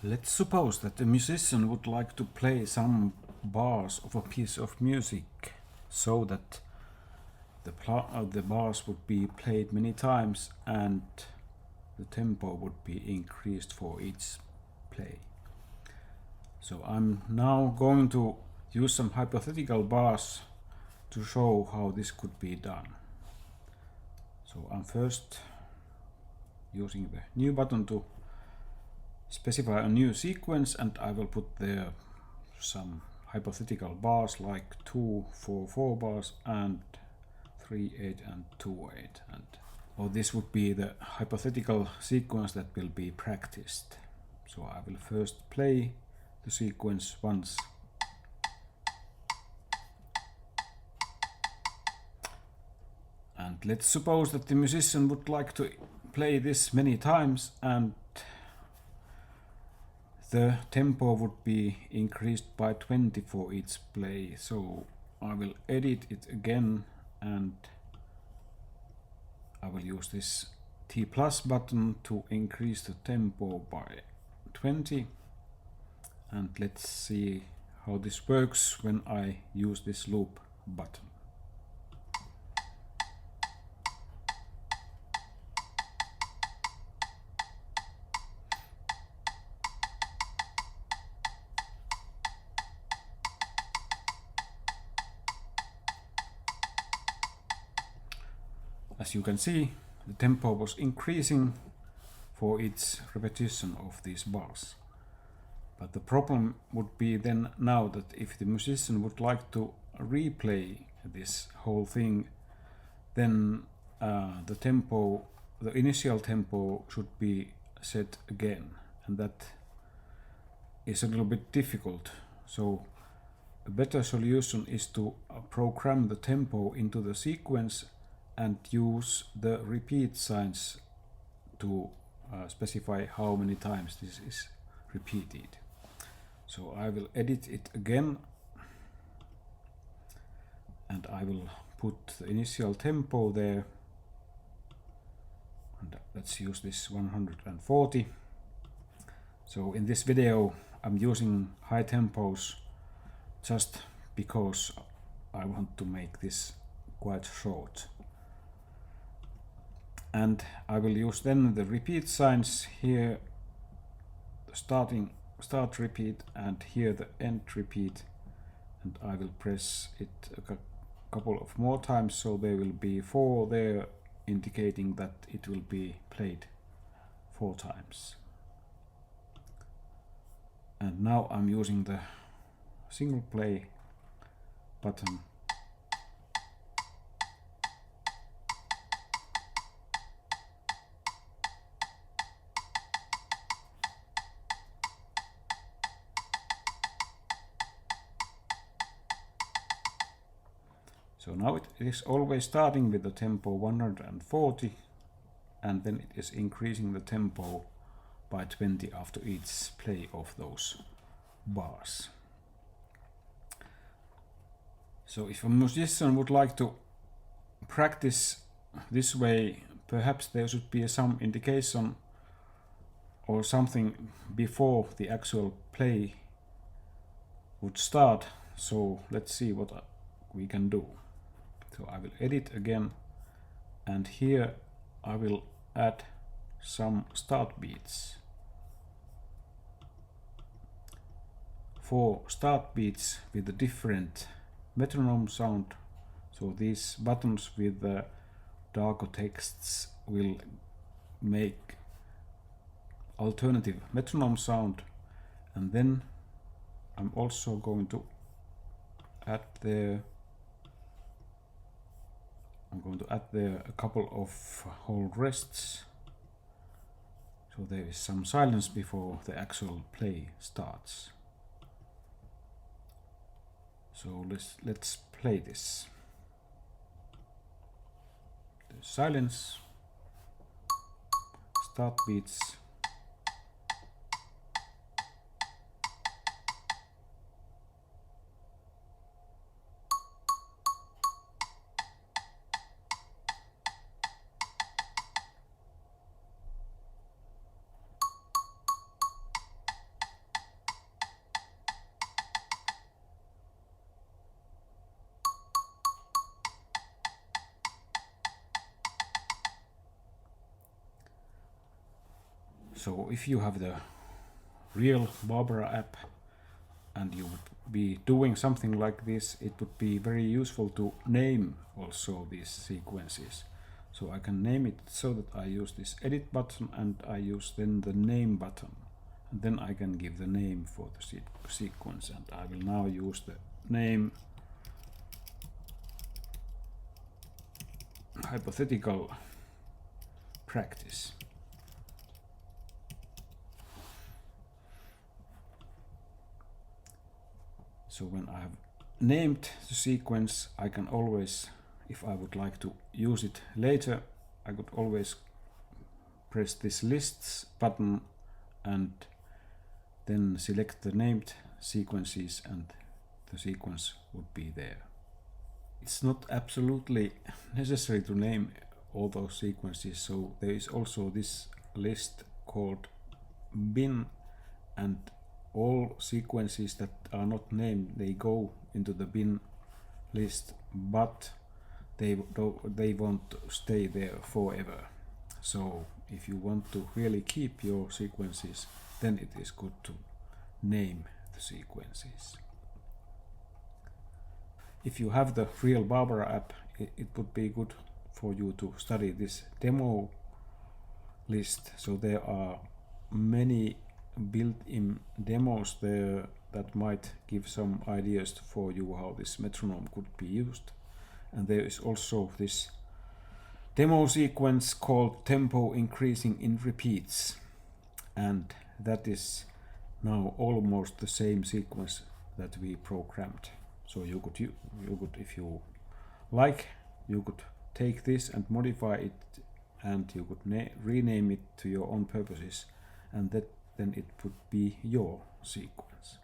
Let's suppose that the musician would like to play some bars of a piece of music so that the bars would be played many times and the tempo would be increased for each play. So I'm now going to use some hypothetical bars to show how this could be done. So I'm first using the new button to specify a new sequence, and I will put there some hypothetical bars like 2, 4, 4 bars and 3, 8 and 2, 8. And this would be the hypothetical sequence that will be practiced. So I will first play the sequence once. And let's suppose that the musician would like to play this many times and the tempo would be increased by 20 for each play. So I will edit it again and I will use this T+ button to increase the tempo by 20. And let's see how this works when I use this loop button. As you can see, the tempo was increasing for each repetition of these bars. But the problem would be then now that if the musician would like to replay this whole thing, then the initial tempo should be set again, and that is a little bit difficult. So a better solution is to program the tempo into the sequence and use the repeat signs to specify how many times this is repeated. So I will edit it again and I will put the initial tempo there, and let's use this 140. So in this video I'm using high tempos just because I want to make this quite short. And I will use then the repeat signs here, the start repeat, and here the end repeat, and I will press it a couple of more times so there will be 4 there, indicating that it will be played 4 times. And now I'm using the single play button. So now it is always starting with the tempo 140 and then it is increasing the tempo by 20 after each play of those bars. So if a musician would like to practice this way, perhaps there should be some indication or something before the actual play would start. So let's see what we can do. So I will edit again, and here I will add some start beats. 4 start beats with a different metronome sound. So these buttons with the darker texts will make alternative metronome sound, and then I'm also going to add there a couple of hold rests, so there is some silence before the actual play starts. So let's play this. There's silence, start beats, So if you have the real Barbara app and you would be doing something like this, it would be very useful to name also these sequences. So I can name it so that I use this edit button and I use then the name button. And then I can give the name for the sequence, and I will now use the name hypothetical practice. So when I have named the sequence, I can always, if I would like to use it later, I could always press this lists button and then select the named sequences and the sequence would be there. It's not absolutely necessary to name all those sequences, so there is also this list called bin, and all sequences that are not named, they go into the bin list, but they won't stay there forever. So if you want to really keep your sequences, then it is good to name the sequences. If you have the real Barbara app, it would be good for you to study this demo list. So there are many built-in demos there that might give some ideas for you how this metronome could be used. And there is also this demo sequence called tempo increasing in repeats, and that is now almost the same sequence that we programmed. So you could, if you like, you could take this and modify it, and you could rename it to your own purposes, and then it would be your sequence.